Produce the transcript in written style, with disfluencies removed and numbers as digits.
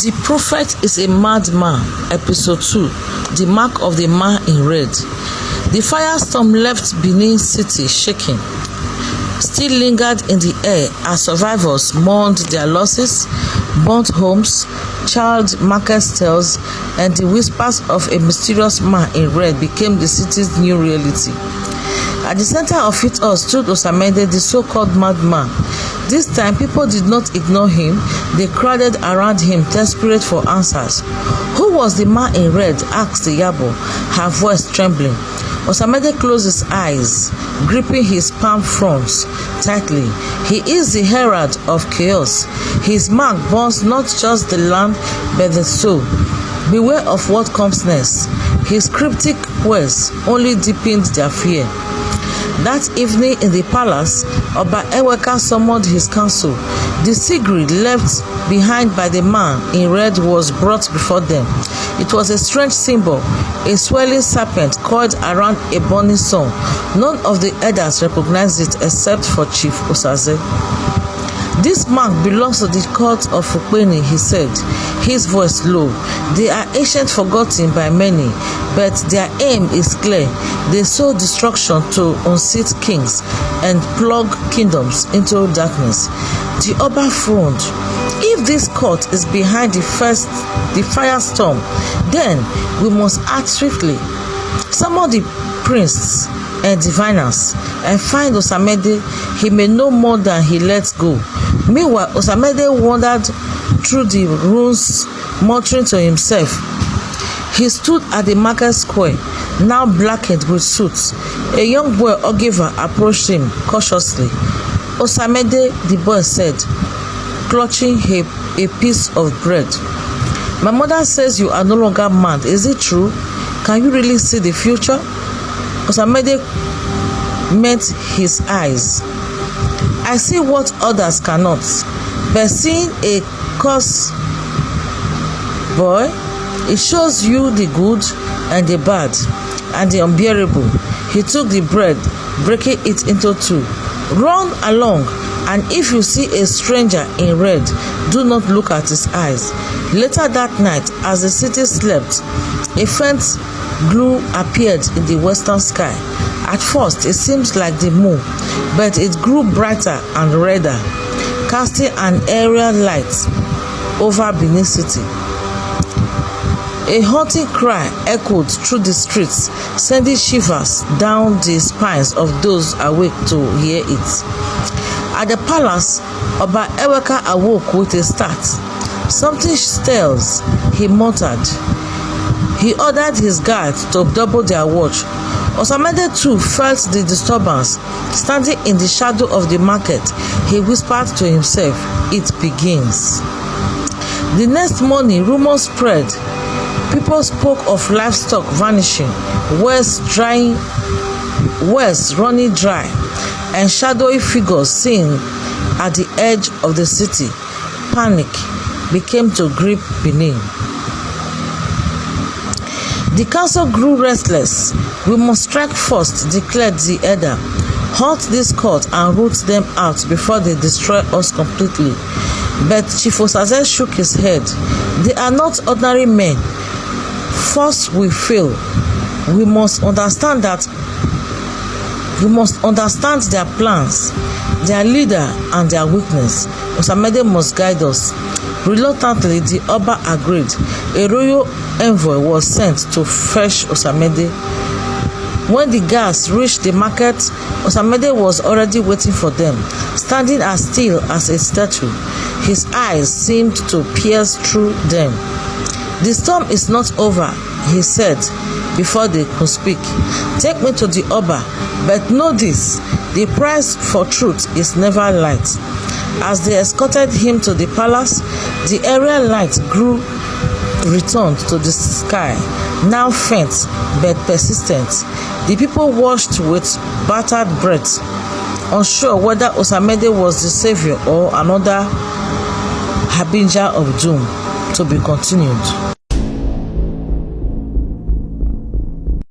The Prophet is a Madman, Episode 2, The Mark of the Man in Red. The firestorm left Benin City shaking, still lingered in the air as survivors mourned their losses, burnt homes, child market stalls, and the whispers of a mysterious man in red became the city's new reality. At the center of it all stood Osamende, the so-called madman. This time, people did not ignore him. They crowded around him, desperate for answers. Who was the man in red? Asked the Yabo, her voice trembling. Osamende closed his eyes, gripping his palm fronds tightly. He is the herald of chaos. His mark burns not just the land, but the soul. Beware of what comes next. His cryptic words only deepened their fear. That evening in the palace, Oba Eweka summoned his council. The cigarette left behind by the man in red was brought before them. It was a strange symbol, a swirling serpent coiled around a burning sun. None of the elders recognized it except for Chief Osaze. This mark belongs to the court of Ukpeni, he said, his voice low. They are ancient, forgotten by many, but their aim is clear. They sow destruction to unseat kings and plug kingdoms into darkness. The Oba frowned. If this court is behind the firestorm, then we must act swiftly. Summon the priests and diviners and find Osamende. He may know more than he lets go. Meanwhile, Osamende wandered through the ruins, muttering to himself. He stood at the market square, now blackened with soot. A young boy, Ogiva, approached him cautiously. Osamende, the boy said, clutching a piece of bread. My mother says you are no longer mad. Is it true? Can you really see the future? Osamende met his eyes. I see what others cannot, but seeing a curse, boy, it shows you the good and the bad and the unbearable. He took the bread, breaking it into two. Run along, and if you see a stranger in red, do not look at his eyes. Later that night, as the city slept, a faint glow appeared in the western sky. At first, it seemed like the moon, but it grew brighter and redder, casting an aerial light over Benin City. A haunting cry echoed through the streets, sending shivers down the spines of those awake to hear it. At the palace, Oba Eweka awoke with a start. Something stirs, he muttered. He ordered his guards to double their watch. Osamende too felt the disturbance. Standing in the shadow of the market, he whispered to himself, "It begins." The next morning, rumors spread. People spoke of livestock vanishing, wells running dry, and shadowy figures seen at the edge of the city. Panic began to grip Benin. The council grew restless. We must strike first, declared the elder. Halt this court and root them out before they destroy us completely. But Chief Osaze shook his head. They are not ordinary men. First we fail. We must understand their plans, their leader, and their weakness. Osamende must guide us. Reluctantly, the Oba agreed. A royal envoy was sent to fetch Osamende. When the guards reached the market, Osamende was already waiting for them, standing as still as a statue. His eyes seemed to pierce through them. The storm is not over, he said, before they could speak. Take me to the Oba, but know this, the price for truth is never light. As they escorted him to the palace, the aerial light returned to the sky, now faint but persistent. The people watched with bated breath, unsure whether Osamende was the savior or another harbinger of doom. To be continued.